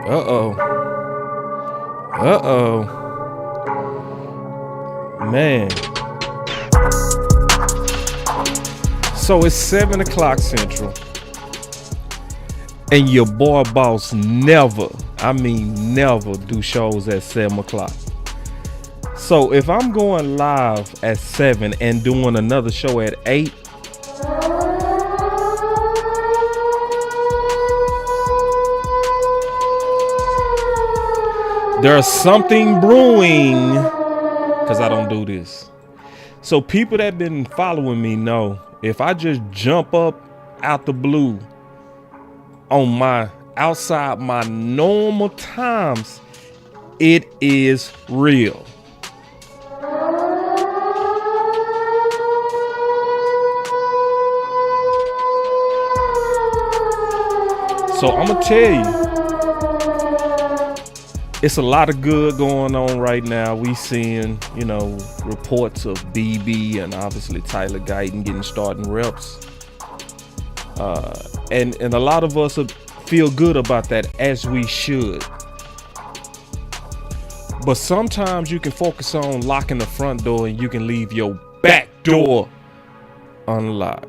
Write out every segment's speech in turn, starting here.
Uh-oh. Uh-oh. Man. So it's 7 o'clock Central. And your boy Boss never do shows at 7 o'clock. So if I'm going live at 7 and doing another show at 8, there's something brewing because I don't do this. So people that been following me know if I just jump up out the blue on my outside my normal times, it is real. So I'm gonna tell you, it's a lot of good going on right now. We seeing, reports of BB and obviously Tyler Guyton getting starting reps. And a lot of us feel good about that, as we should. But sometimes you can focus on locking the front door and you can leave your back door unlocked.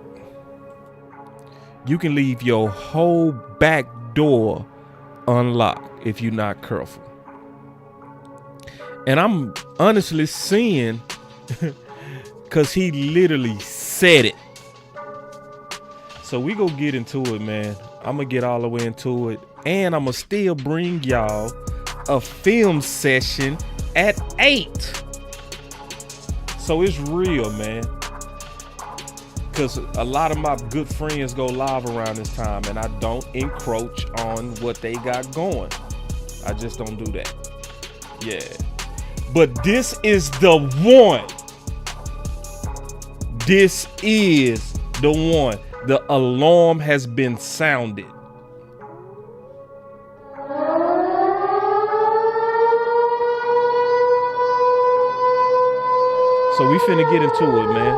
You can leave your whole back door unlocked if you're not careful. And I'm honestly seeing, because he literally said it. So we go get into it, man. I'm going to get all the way into it. And I'm going to still bring y'all a film session at 8. So it's real, man. Because a lot of my good friends go live around this time. And I don't encroach on what they got going. I just don't do that. Yeah. But this is the one. This is the one. The alarm has been sounded. So we finna get into it, man.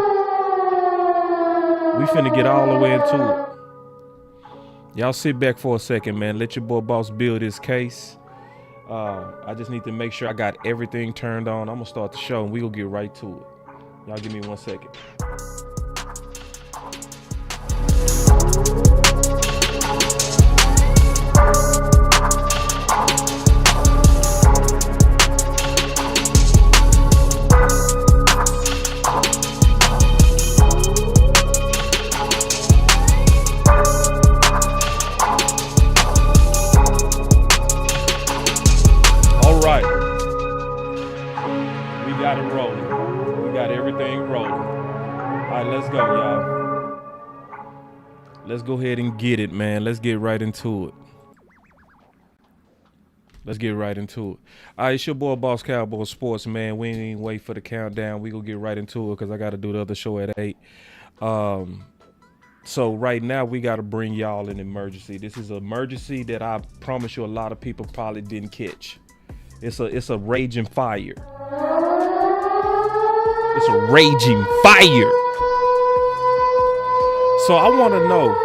We finna get all the way into it. Y'all sit back for a second, man. Let your boy Boss build his case. I just need to make sure I got everything turned on. I'm gonna start the show and we gonna get right to it. Y'all give me 1 second. Let's go ahead and get it, man. Let's get right into it. All right, it's your boy, BossCowboySports, man. We ain't even wait for the countdown. We gonna get right into it because I got to do the other show at 8. So right now, we got to bring y'all an emergency. This is an emergency that I promise you a lot of people probably didn't catch. It's a raging fire. It's a raging fire. So I want to know,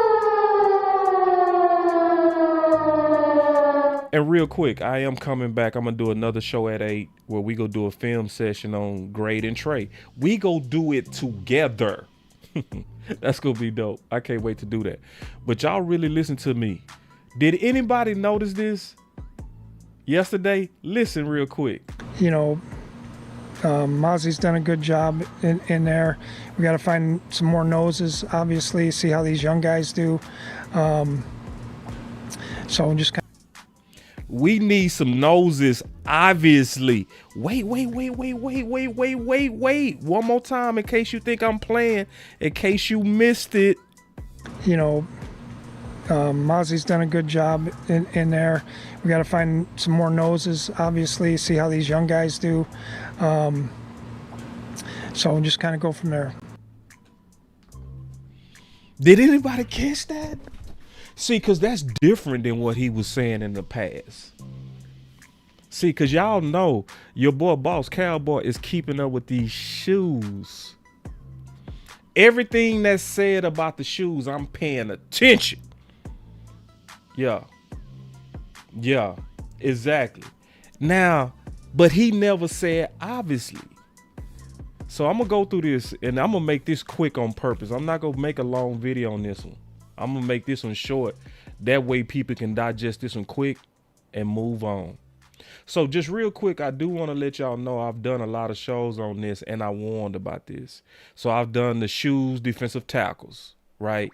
and real quick, I am coming back. I'm going to do another show at 8 where we go do a film session on Grade and Trey. We go do it together. That's going to be dope. I can't wait to do that. But y'all really listen to me. Did anybody notice this yesterday? Listen real quick. Mozzie's done a good job in there. We got to find some more noses, obviously, see how these young guys do. So just kind of. We need some noses, obviously. Wait. One more time in case you think I'm playing, in case you missed it. Mozzie's done a good job in there. We got to find some more noses, obviously, see how these young guys do. So just kind of go from there. Did anybody catch that? See, because that's different than what he was saying in the past. See, because y'all know your boy Boss Cowboy is keeping up with these shoes. Everything that's said about the shoes, I'm paying attention. Yeah. Exactly. Now, but he never said obviously. So I'm gonna go through this and I'm gonna make this quick on purpose. I'm not gonna make a long video on this one. I'm gonna make this one short. That way people can digest this one quick and move on. So just real quick, I do want to let y'all know I've done a lot of shows on this and I warned about this. So I've done the shoes defensive tackles, right?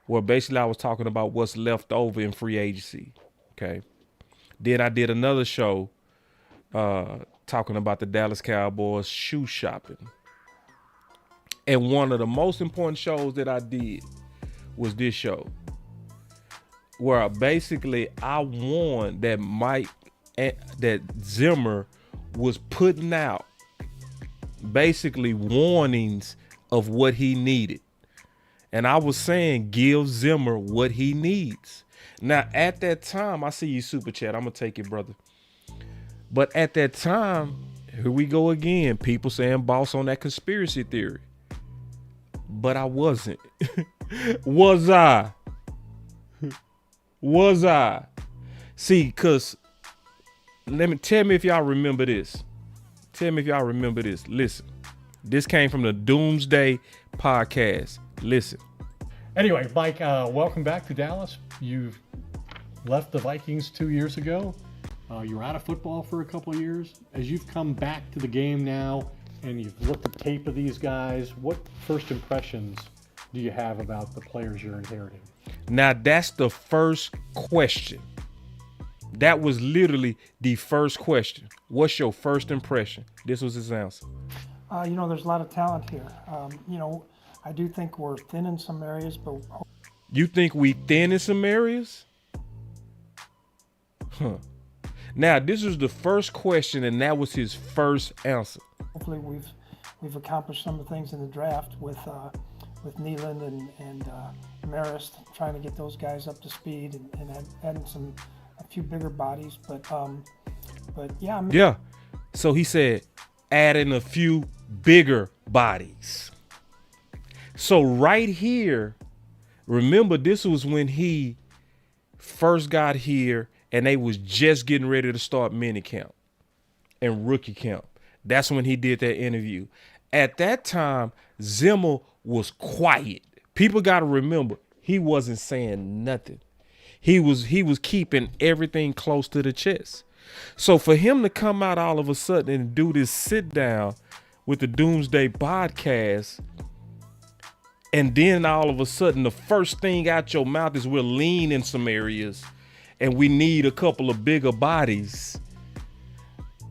Where basically I was talking about what's left over in free agency. Okay. Then I did another show talking about the Dallas Cowboys shoe shopping. And one of the most important shows that I did was this show, where basically I warned that that Zimmer was putting out basically warnings of what he needed. And I was saying, give Zimmer what he needs. Now, at that time, I see you super chat. I'm going to take it, brother. But at that time, here we go again. People saying boss on that conspiracy theory. But I wasn't. Was I? Was I? See, because tell me if y'all remember this. Tell me if y'all remember this. Listen, this came from the Doomsday podcast. Listen. Anyway, Mike, welcome back to Dallas. You've left the Vikings 2 years ago. You were out of football for a couple of years. As you've come back to the game now and you've looked at tape of these guys, what first impressions do you have about the players you're inheriting? Now, that's the first question. That was literally the first question. What's your first impression? This was his answer. There's a lot of talent here. I do think we're thin in some areas, but you think we thin in some areas? Huh. Now, this was the first question, and that was his first answer. Hopefully, we've accomplished some of the things in the draft with Kneeland and Marist, trying to get those guys up to speed and adding a few bigger bodies. But yeah. Yeah. So he said, adding a few bigger bodies. So right here, remember, this was when he first got here and they was just getting ready to start mini camp and rookie camp. That's when he did that interview. At that time, Zimmer was quiet. People got to remember, he wasn't saying nothing. He was keeping everything close to the chest. So for him to come out all of a sudden and do this sit down with the Doomsday podcast, and then all of a sudden the first thing out your mouth is we're lean in some areas and we need a couple of bigger bodies.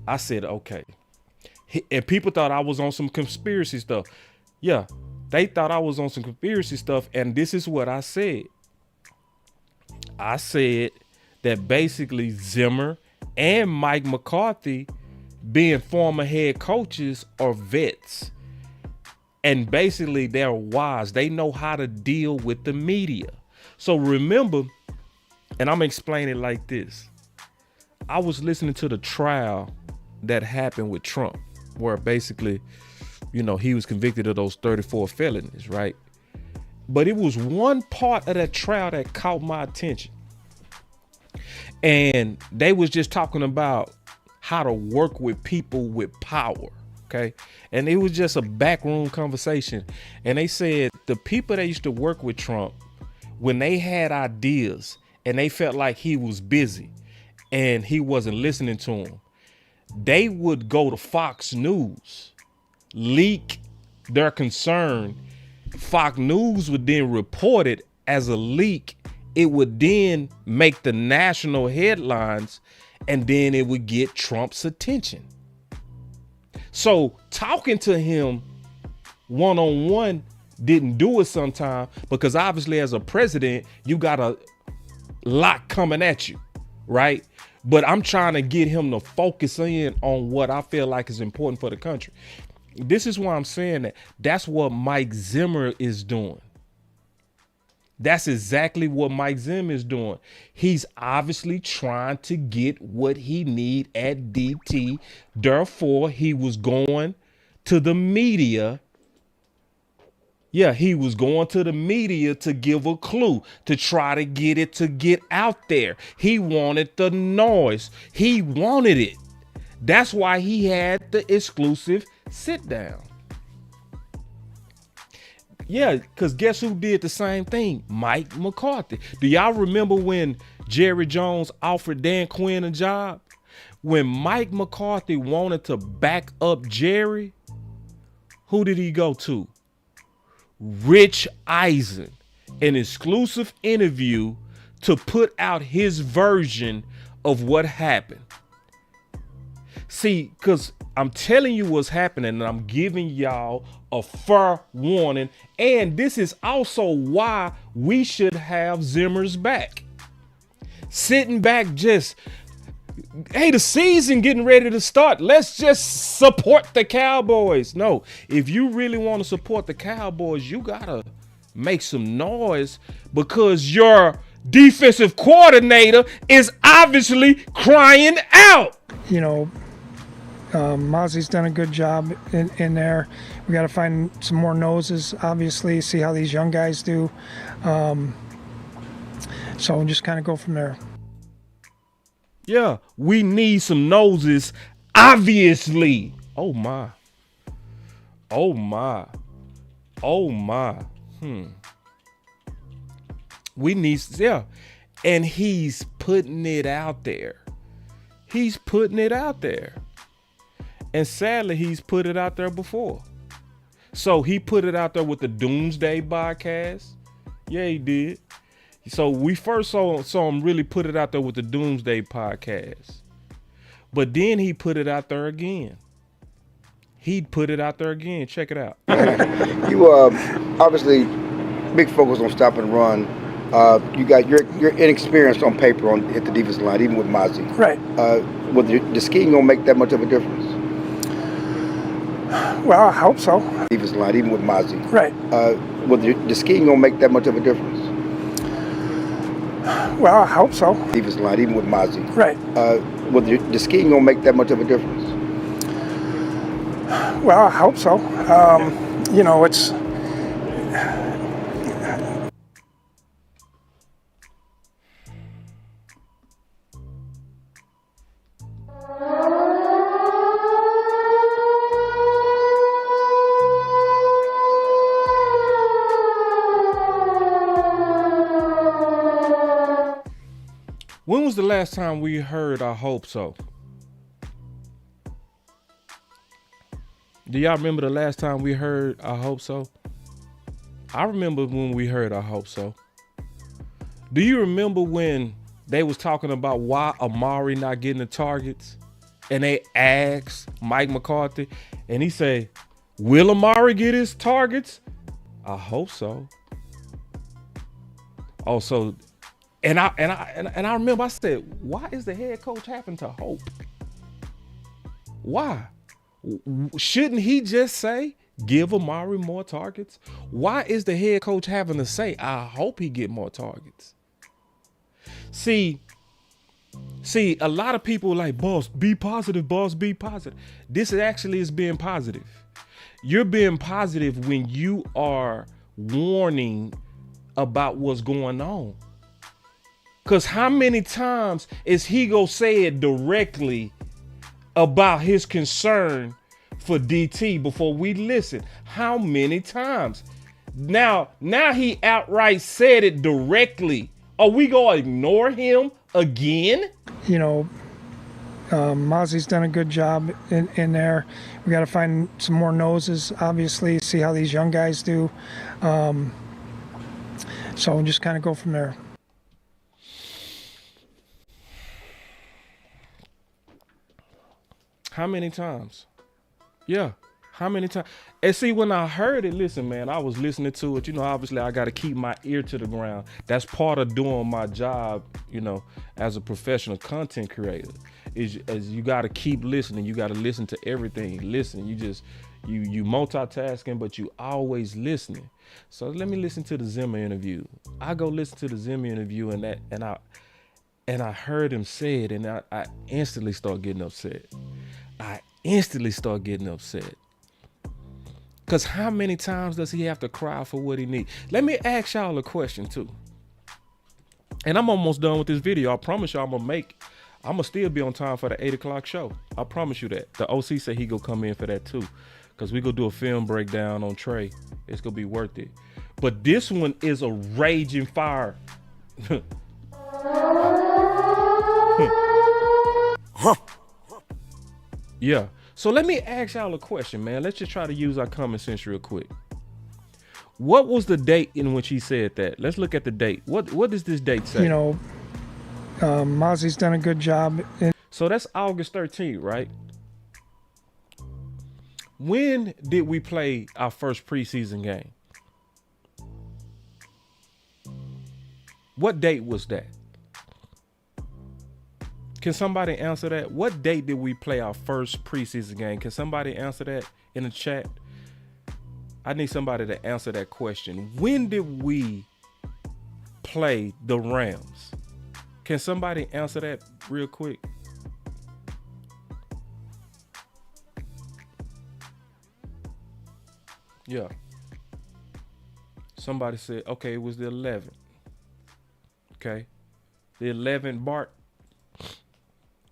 I said, okay. And people thought I was on some conspiracy stuff. Yeah, they thought I was on some conspiracy stuff. And this is what I said. I said that basically Zimmer and Mike McCarthy, being former head coaches, are vets. And basically they're wise. They know how to deal with the media. So remember, and I'm explaining it like this. I was listening to the trial that happened with Trump, where basically, he was convicted of those 34 felonies, right? But it was one part of that trial that caught my attention. And they was just talking about how to work with people with power, okay? And it was just a backroom conversation. And they said the people that used to work with Trump, when they had ideas and they felt like he was busy and he wasn't listening to them, they would go to Fox News, leak their concern. Fox News would then report it as a leak. It would then make the national headlines, and then it would get Trump's attention. So talking to him one-on-one didn't do it sometime, because obviously as a president, you got a lot coming at you, right? But I'm trying to get him to focus in on what I feel like is important for the country. This is why I'm saying that. That's what Mike Zimmer is doing. That's exactly what Mike Zimmer is doing. He's obviously trying to get what he need at DT. Therefore, he was going to the media Yeah, he was going to the media to give a clue, to try to get out there. He wanted the noise. He wanted it. That's why he had the exclusive sit down. Yeah, because guess who did the same thing? Mike McCarthy. Do y'all remember when Jerry Jones offered Dan Quinn a job? When Mike McCarthy wanted to back up Jerry, who did he go to? Rich Eisen, an exclusive interview to put out his version of what happened. See, because I'm telling you what's happening and I'm giving y'all a fair warning. And this is also why we should have Zimmer's back. Sitting back just, hey, the season getting ready to start. Let's just support the Cowboys. No, if you really want to support the Cowboys, you got to make some noise because your defensive coordinator is obviously crying out. You know, Mozzie's done a good job in there. We got to find some more noses, obviously, see how these young guys do. So we'll just kind of go from there. Yeah, we need some noses, obviously. Oh my. Oh my. Oh my. We need, yeah. And he's putting it out there. He's putting it out there. And sadly, he's put it out there before. So he put it out there with the Doomsday podcast. Yeah, he did. So we first saw him really put it out there with the Doomsday podcast. But then he put it out there again. He'd put it out there again. Check it out. You obviously big focus on stop and run. You got you're inexperienced on paper at the defensive line, even with Mozzie. Right. Will the scheme gonna make that much of a difference? Well, I hope so. Defensive line, even with Mozzie. Right. Will the scheme gonna make that much of a difference? Well, I hope so. Defensive line, even with Mozzie. Right. Will the scheme gonna make that much of a difference? Well, I hope so. You know, it's. When was the last time we heard I hope so? Do y'all remember the last time we heard I hope so? I remember when we heard I hope so. Do you remember when they was talking about why Amari not getting the targets? And they asked Mike McCarthy and he said, will Amari get his targets? I hope so. Oh, so and I remember I said, why is the head coach having to hope? Why? Shouldn't he just say, give Amari more targets? Why is the head coach having to say, I hope he get more targets? See, a lot of people are like, boss, be positive, boss, be positive. This actually is being positive. You're being positive when you are warning about what's going on. Because how many times is he gonna say it directly about his concern for DT before we listen? How many times? Now he outright said it directly. Are we gonna ignore him again? You know, Mozzie's done a good job in there. We got to find some more noses, obviously, see how these young guys do. So we'll just kind of go from there. How many times? Yeah. How many times? And see, when I heard it, listen, man, I was listening to it. You know, obviously I got to keep my ear to the ground. That's part of doing my job, you know, as a professional content creator, is you got to keep listening. You got to listen to everything. Listen, you multitasking, but you always listening. So let me listen to the Zimmer interview. I go listen to the Zimmer interview and I heard him say it and I instantly start getting upset. Because how many times does he have to cry for what he needs? Let me ask y'all a question too. And I'm almost done with this video. I promise y'all I'm gonna still be on time for the 8 o'clock show. I promise you that. The OC said he gonna come in for that too. Because we gonna do a film breakdown on Trey. It's gonna be worth it. But this one is a raging fire. Yeah. So let me ask y'all a question, man. Let's just try to use our common sense real quick. What was the date in which he said that? Let's look at the date. What does this date say? Mozzie's done a good job. So that's August 13th, right? When did we play our first preseason game? What date was that? Can somebody answer that? What date did we play our first preseason game? Can somebody answer that in the chat? I need somebody to answer that question. When did we play the Rams? Can somebody answer that real quick? Yeah. Somebody said, okay, it was the 11th. Okay. The 11th,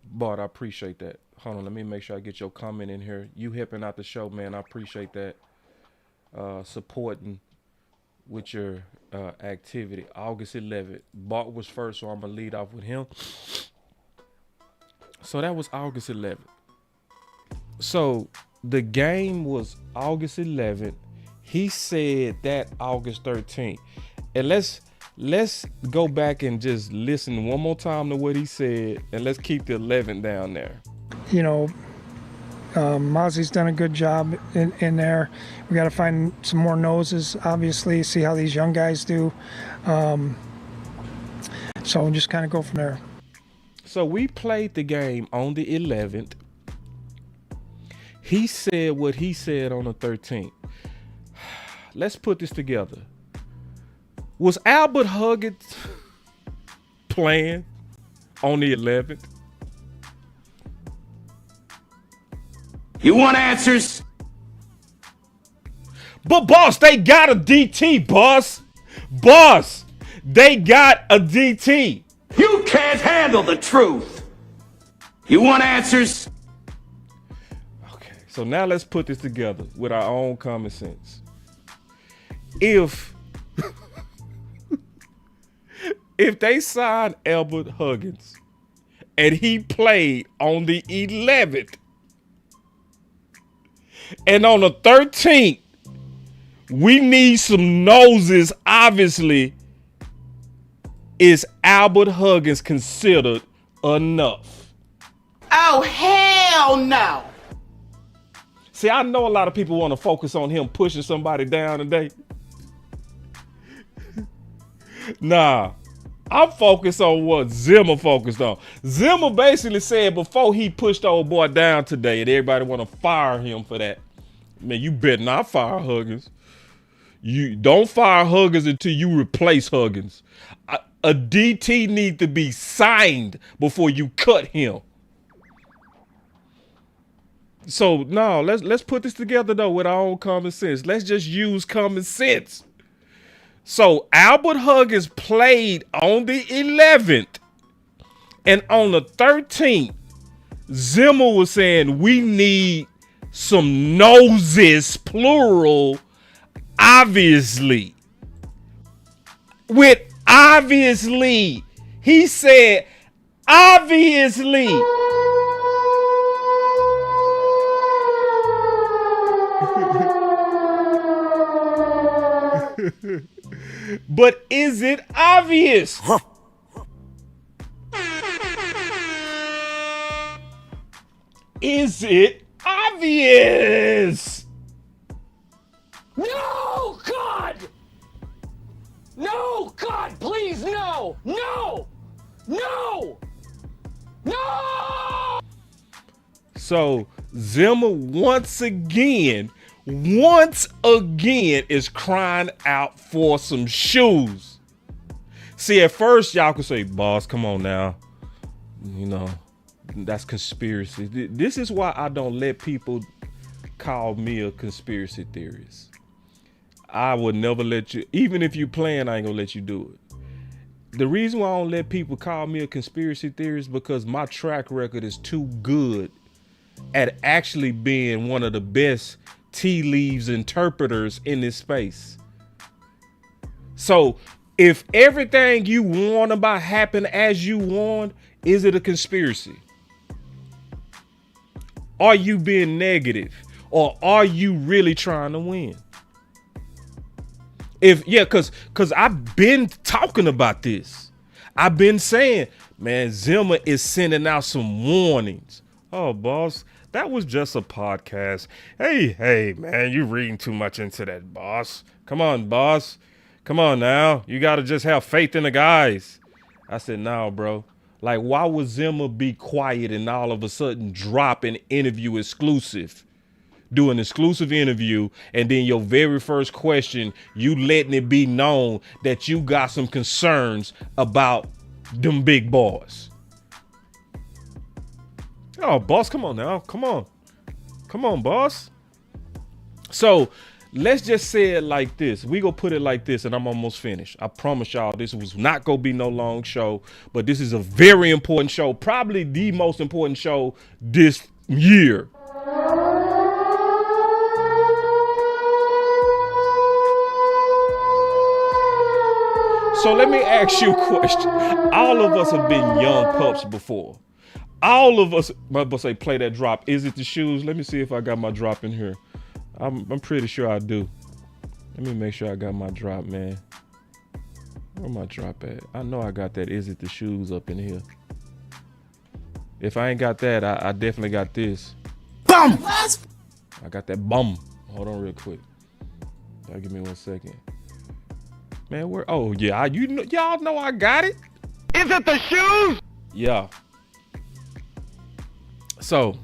Bart, I appreciate that. Hold on, let me make sure I get your comment in here. You helping out the show, man. I appreciate that. Supporting with your activity. August 11th. Bart was first, so I'm going to lead off with him. So that was August 11th. So the game was August 11th. He said that August 13th. And let's go back and just listen one more time to what he said, and let's keep the 11 down there. Mozzie's done a good job in there. We got to find some more noses, obviously, see how these young guys do. So we'll just kind of go from there. So we played the game on the 11th. He said what he said on the 13th. Let's put this together. Was Albert Huggins playing on the 11th? You want answers? But boss, they got a DT, boss. Boss, they got a DT. You can't handle the truth. You want answers? Okay, so now let's put this together with our own common sense. If they signed Albert Huggins and he played on the 11th, and on the 13th, we need some noses, obviously, is Albert Huggins considered enough? Oh, hell no. See, I know a lot of people want to focus on him pushing somebody down today. Nah, I'm focused on what Zimmer focused on. Zimmer basically said before he pushed old boy down today, and everybody want to fire him for that. Man, you better not fire Huggins. You don't fire Huggins until you replace Huggins. A DT need to be signed before you cut him. So no, let's put this together though with our own common sense. Let's just use common sense. So Albert Huggins played on the 11th, and on the 13th, Zimmer was saying we need some noses, plural, obviously. With obviously, he said obviously. But is it obvious? Is it obvious? No, God! No, God, please, no! No! No! No! So Zimmer once again is crying out for some shoes. See, at first y'all could say, boss, come on now. You know, that's conspiracy. This is why I don't let people call me a conspiracy theorist. I would never let you, even if you playing, I ain't gonna let you do it. The reason why I don't let people call me a conspiracy theorist because my track record is too good at actually being one of the best tea leaves interpreters in this space. So if everything you warn about happened as you warned, is it a conspiracy? Are you being negative? Or are you really trying to win? Cause I've been talking about this. I've been saying, man, Zimmer is sending out some warnings. Oh, boss, that was just a podcast. Hey, man, you reading too much into that, boss. Come on, boss. Come on now. You got to just have faith in the guys. I said, no, bro. Like, why would Zimmer be quiet and all of a sudden drop an interview exclusive? Do an exclusive interview, and then your very first question, you letting it be known that you got some concerns about them big boys. Oh, boss, come on now. Come on, boss. So let's just say it like this. We gonna put it like this, and I'm almost finished. I promise y'all this was not gonna be no long show, but this is a very important show, probably the most important show this year. So let me ask you a question. All of us have been young pups before. All of us, I'm about to say, play that drop. Is it the shoes? Let me see if I got my drop in here. I'm pretty sure I do. Let me make sure I got my drop, man. Where my drop at? I know I got that. Is it the shoes up in here? If I ain't got that, I definitely got this. Bum! I got that bum. Hold on real quick. Y'all give me 1 second. Man, where? Oh, yeah. Y'all know I got it. Is it the shoes? Yeah. So,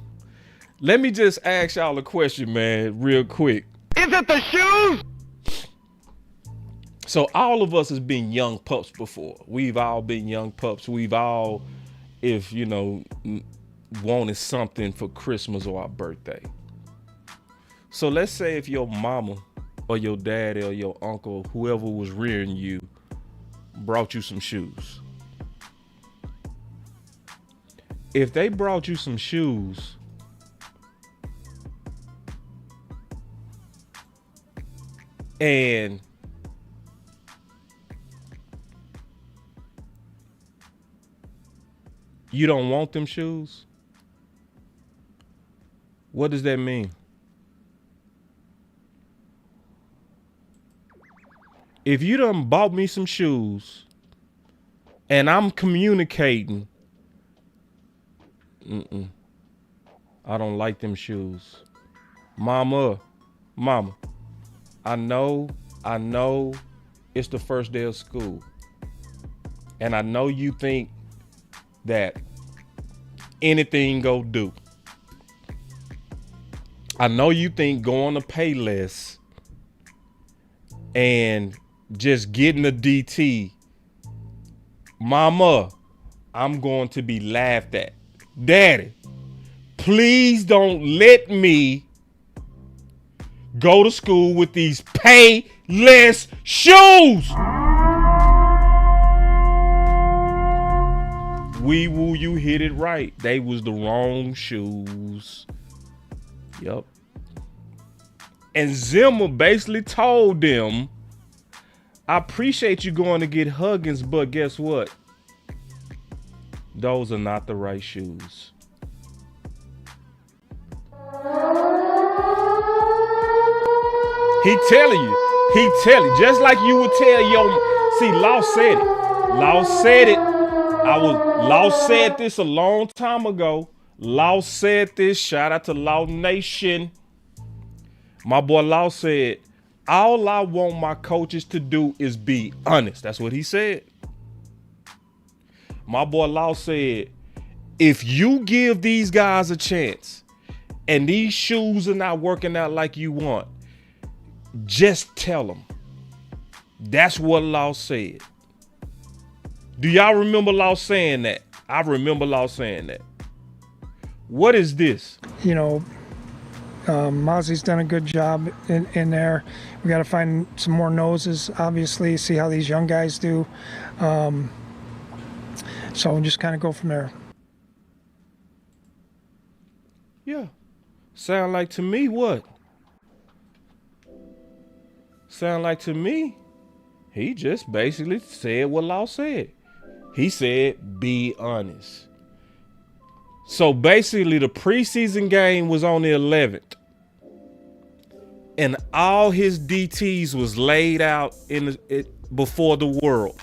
let me just ask y'all a question, man, real quick. Is it the shoes? So, all of us has been young pups before. We've all been young pups. We've all, if, you know, wanted something for Christmas or our birthday. So, let's say if your mama or your daddy or your uncle, whoever was rearing you, brought you some shoes. If they brought you some shoes, and you don't want them shoes, what does that mean? If you done bought me some shoes and I'm communicating, I don't like them shoes. Mama, I know it's the first day of school. And I know you think that anything go do. I know you think going to Payless and just getting a DT, mama, I'm going to be laughed at. Daddy, please don't let me go to school with these Payless shoes. Wee woo, you hit it right. They was the wrong shoes. Yep. And Zimmer basically told them, I appreciate you going to get Huggins, but guess what? Those are not the right shoes. He telling you, just like you would tell your, see, Law said it. Law said this a long time ago. Law said this, shout out to Law Nation. My boy Law said, all I want my coaches to do is be honest. That's what he said. My boy Law said, if you give these guys a chance and these shoes are not working out like you want, just tell them. That's what Law said. Do y'all remember Law saying that? I remember Law saying that. What is this? You know, Mozzie's done a good job in there. We got to find some more noses, obviously, see how these young guys do. So we'll just kind of go from there. Yeah. Sound like to me what? Sound like to me, he just basically said what Law said. He said, be honest. So basically the preseason game was on the 11th. And all his DTs was laid out before the world.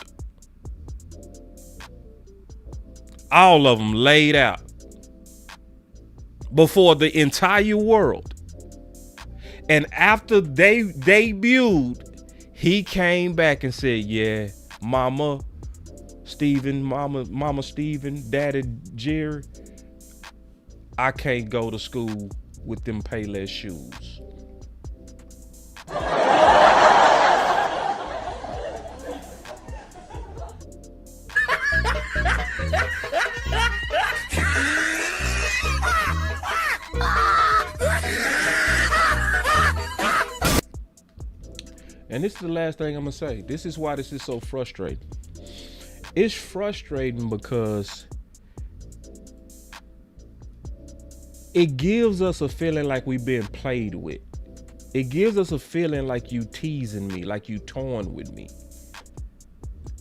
All of them laid out before the entire world. And after they debuted, he came back and said, yeah, Mama Steven, Daddy Jerry, I can't go to school with them Payless shoes. And this is the last thing I'm gonna say. This is why this is so frustrating. It's frustrating because it gives us a feeling like we've been played with. It gives us a feeling like you teasing me, like you toying with me.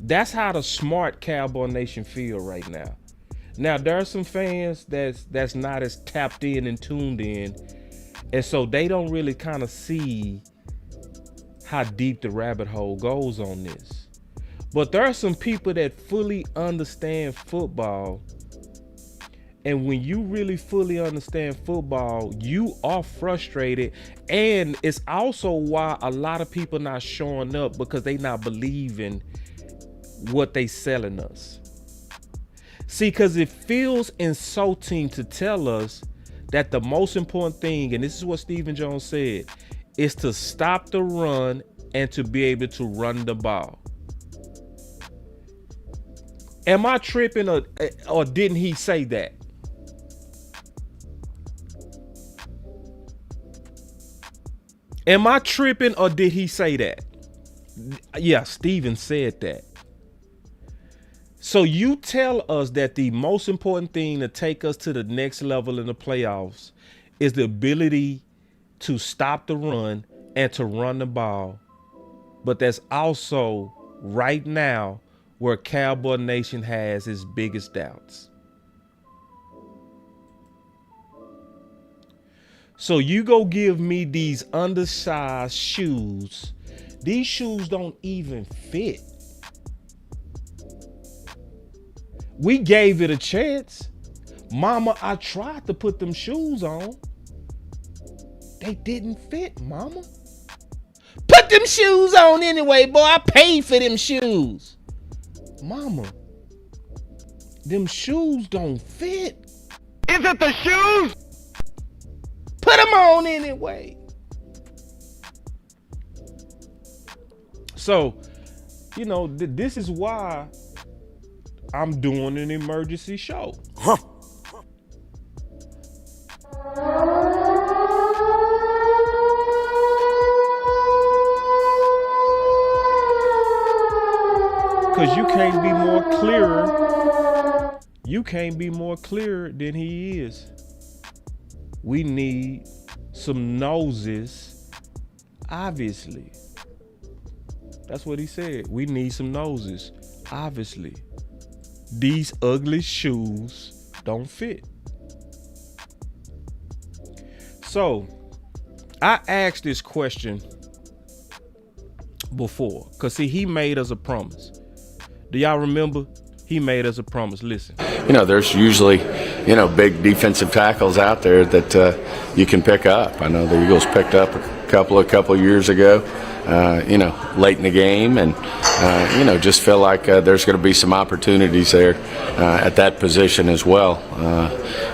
That's how the smart Cowboy Nation feel right now. Now, there are some fans that's not as tapped in and tuned in, and so they don't really kind of see how deep the rabbit hole goes on this. But there are some people that fully understand football, and when you really fully understand football, you are frustrated. And it's also why a lot of people not showing up, because they not believing what they selling us. See, because it feels insulting to tell us that the most important thing, and this is what Stephen Jones said, is to stop the run and to be able to run the ball. Am I tripping, or didn't he say that? Am I tripping, or did he say that? Yeah, Steven said that. So you tell us that the most important thing to take us to the next level in the playoffs is the ability to stop the run and to run the ball. But that's also right now where Cowboy Nation has its biggest doubts. So you go give me these undersized shoes. These shoes don't even fit. We gave it a chance. Mama, I tried to put them shoes on. They didn't fit, Mama. Put them shoes on anyway, boy. I paid for them shoes. Mama, them shoes don't fit. Is it the shoes? Put them on anyway. So, you know, this is why I'm doing an emergency show. Because you can't be more clearer. You can't be more clear than he is. We need some noses, obviously. That's what he said. We need some noses, obviously. These ugly shoes don't fit. So, I asked this question before, because see, he made us a promise. Do y'all remember? He made us a promise. Listen. You know, there's usually, you know, big defensive tackles out there that you can pick up. I know the Eagles picked up a couple years ago, you know, late in the game, and you know, just feel like there's going to be some opportunities there at that position as well.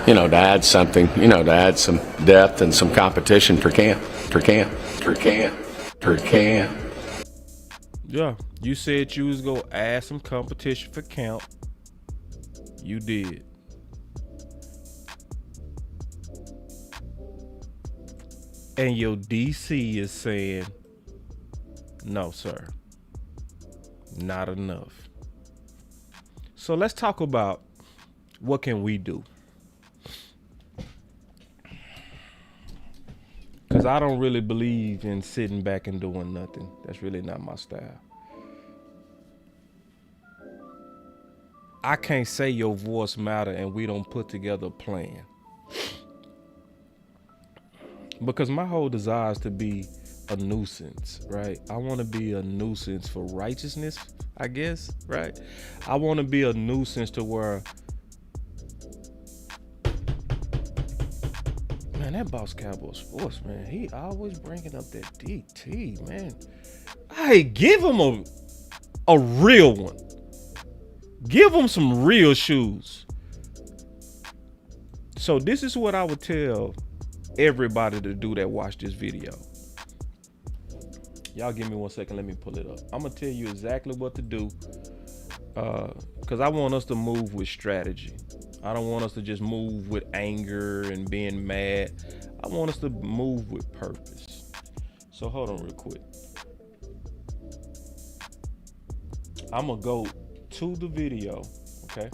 You know, to add something, you know, to add some depth and some competition for camp. Yeah, you said you was gonna add some competition for camp. You did. and your DC is saying, no, sir, not enough. So let's talk about what can we do. Because I don't really believe in sitting back and doing nothing. That's really not my style. I can't say your voice matter and we don't put together a plan. Because my whole desire is to be a nuisance, right? I want to be a nuisance for righteousness, I guess, right? I want to be a nuisance to where, man, that Boss Cowboy Sports, man, he always bringing up that DT, man. Hey, give him a real one. Give him some real shoes. So this is what I would tell everybody to do that watch this video. Y'all give me 1 second, let me pull it up. I'm gonna tell you exactly what to do, because I want us to move with strategy. I don't want us to just move with anger and being mad. I want us to move with purpose. So hold on real quick. I'm gonna go to the video, okay?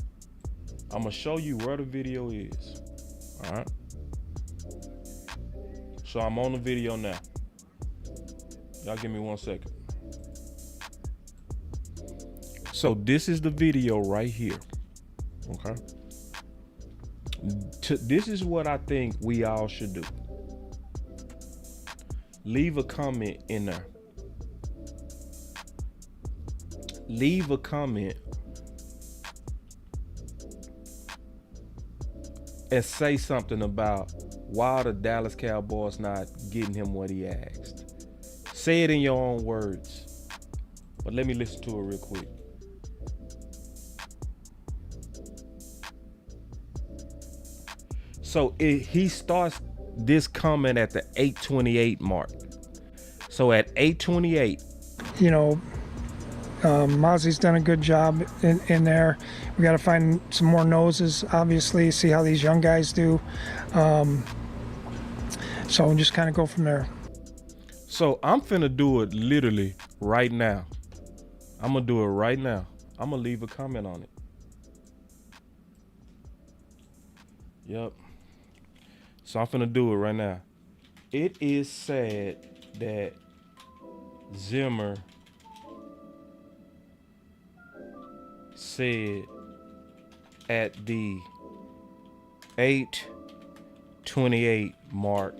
I'm gonna show you where the video is, all right? So I'm on the video now. Y'all give me 1 second. So this is the video right here, okay? This is what I think we all should do. Leave a comment in there. Leave a comment and say something about why the Dallas Cowboys not getting him what he asked. Say it in your own words, but let me listen to it real quick. So he starts this comment at the 8:28 mark. So at 8:28, You know, Mozzie's done a good job in there. We got to find some more noses, obviously, see how these young guys do. So we'll just kind of go from there. so I'm finna do it literally right now. I'm gonna do it right now. I'm gonna leave a comment on it. Yep. So I'm finna do it right now. It is sad that Zimmer said at the 8:28 mark,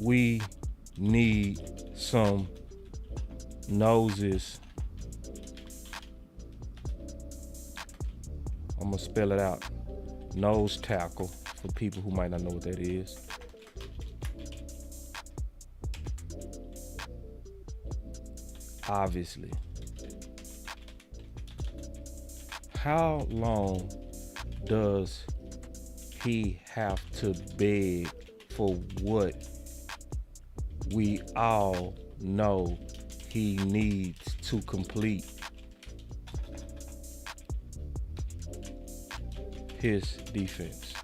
we need some noses. I'm gonna spell it out. Nose tackle for people who might not know what that is. Obviously. How long does he have to beg for what we all know he needs to complete his defense?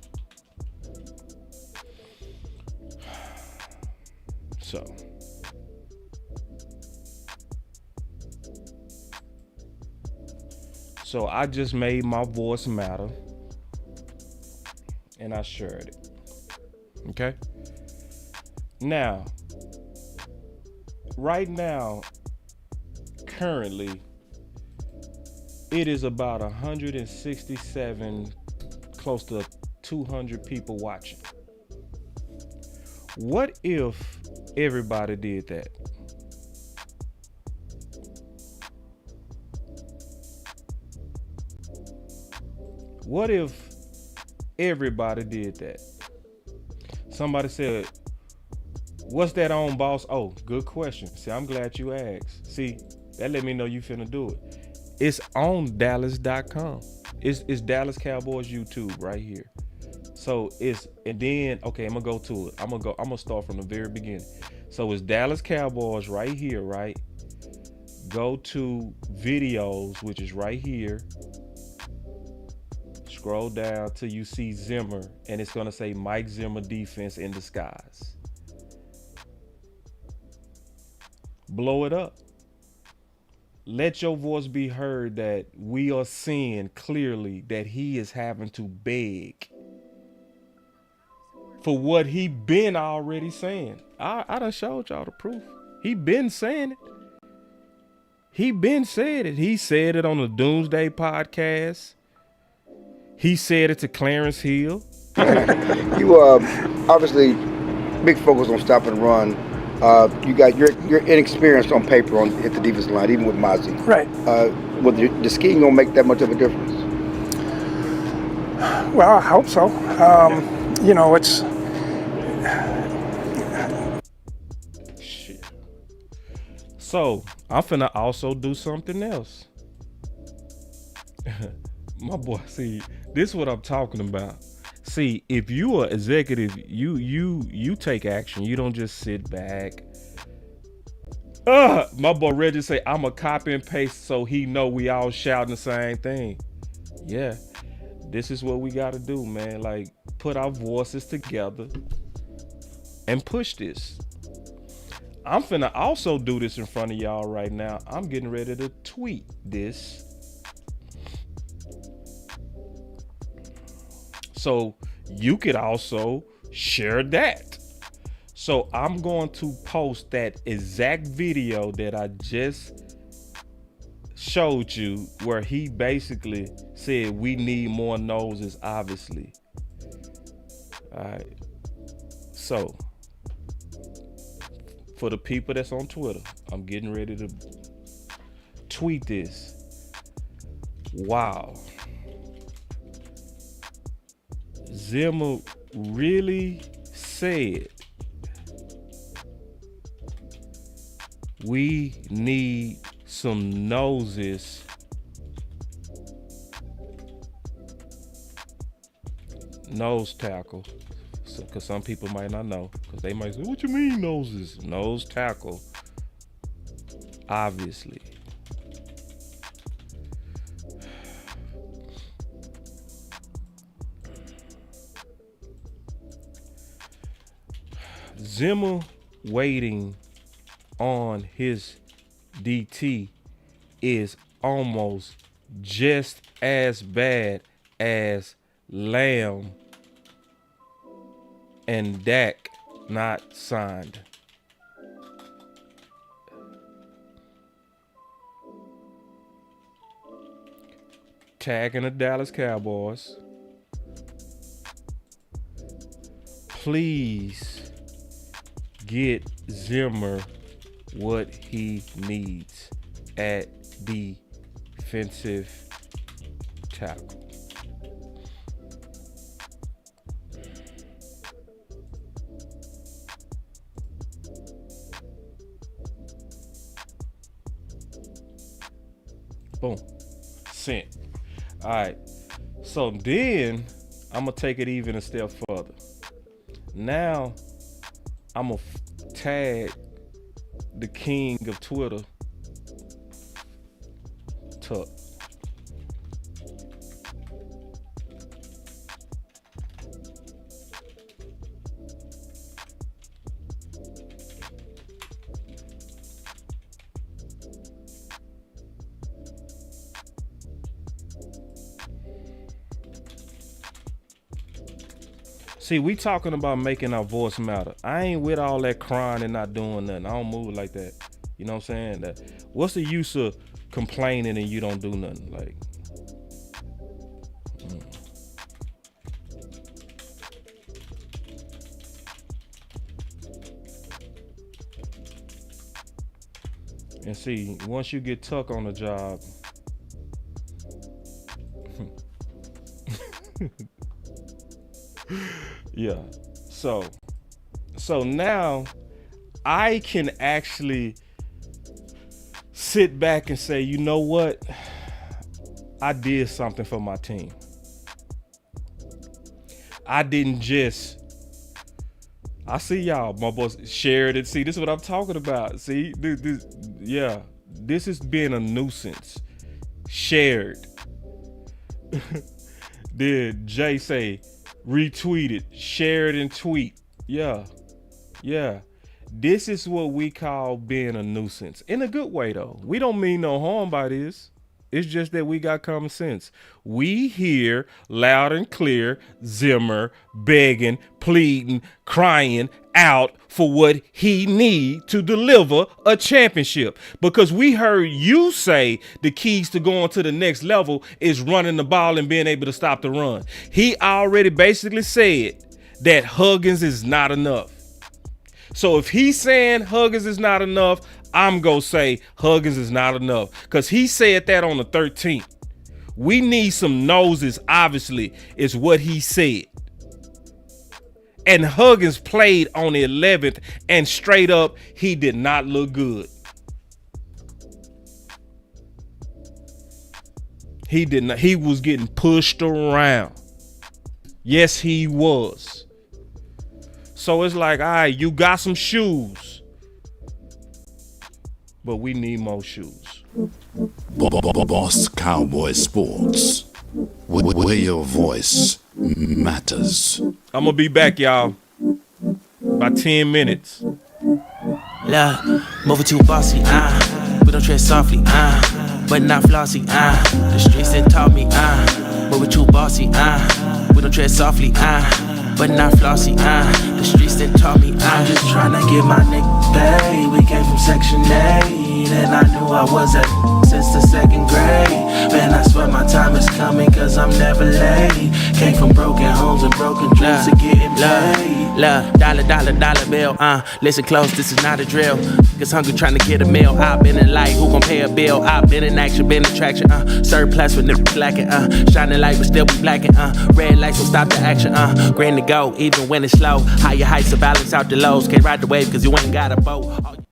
So I just made my voice matter and I shared it. Okay? Now, right now, currently, it is about 167, close to 200 people watching. What if everybody did that? What if everybody did that? Somebody said, what's that on, boss? Oh, good question. See, I'm glad you asked. See, that let me know you finna do it. It's on Dallas.com. It's Dallas Cowboys YouTube right here. So it's, and then, okay, I'm gonna go to it. I'm gonna start from the very beginning. So it's Dallas Cowboys right here, right? Go to videos, which is right here. scroll down till you see Zimmer, and it's gonna say Mike Zimmer defense in disguise. Blow it up. Let your voice be heard that we are seeing clearly that he is having to beg for what he been already saying. I done showed y'all the proof. He been saying it. He been said it. He said it on the Doomsday podcast. He said it to Clarence Hill. You obviously big focus on stop and run. You're inexperienced on paper at the defensive line, even with Mozzie. Right. Will the scheme gonna make that much of a difference? Well, I hope so. You know, it's Shit. So I'm finna also do something else. My boy, see, this is what I'm talking about. See, if you are executive, you take action. You don't just sit back. My boy Reggie say, I'm a copy and paste so he know we all shouting the same thing. Yeah, this is what we gotta do, man. Like, put our voices together and push this. I'm finna also do this in front of y'all right now. I'm getting ready to tweet this. So you could also share that. So I'm going to post that exact video that I just showed you where he basically said we need more noses, obviously. All right. So for the people that's on Twitter, I'm getting ready to tweet this. Wow. Zimmer really said we need some noses nose tackle. So, because some people might not know, because they might say, what you mean noses? Nose tackle, obviously. Zimmer waiting on his DT is almost just as bad as Lamb and Dak not signed. Tagging the Dallas Cowboys. Please get Zimmer what he needs at defensive tackle. Boom. Sent. All right. So then I'm going to take it even a step further. Now I'm going to tag the king of Twitter, Tuck. See, we talking about making our voice matter. I ain't with all that crying and not doing nothing. I don't move like that. You know what I'm saying? What's the use of complaining and you don't do nothing? Like, And see, once you get Tuck on the job, yeah. So now I can actually sit back and say, you know what? I did something for my team. I didn't just, I see y'all, my boys shared it. See, this is what I'm talking about. See, this has been a nuisance. Shared. Did Jay say, retweet it, share it, and tweet? Yeah. This is what we call being a nuisance. In a good way, though. We don't mean no harm by this. It's just that we got common sense. We hear loud and clear Zimmer begging, pleading, crying out for what he need to deliver a championship. Because we heard you say the keys to going to the next level is running the ball and being able to stop the run. He already basically said that Huggins is not enough. So if he's saying Huggins is not enough, I'm going to say Huggins is not enough. Because he said that on the 13th. We need some noses, obviously, is what he said. And Huggins played on the 11th, and straight up, he did not look good. He did not. He was getting pushed around. Yes, he was. So it's like, all right, you got some shoes, but we need more shoes. Boss Cowboy Sports, where your voice matters. I'm gonna be back, y'all. About 10 minutes. Look, moving too bossy, we don't tread softly, but not flossy, the streets done taught me, moving too bossy, we don't tread softly, but not flossy, the streets done taught me, I'm just tryna get my nigga paid. We came from Section 8, and I knew I was at since the 2nd grade. Man, I swear my time is coming, cause I'm never late. Came from broken homes and broken dreams to getting paid. Dollar bill, listen close, this is not a drill. Niggas hungry trying to get a meal. I've been in light, who gon' pay a bill? I've been in action, been in traction, surplus with niggas lacking, shining light but still be blacking, red lights will stop the action, green to go, even when it's slow. Higher heights to balance out the lows. Can't ride the wave cause you ain't got a boat.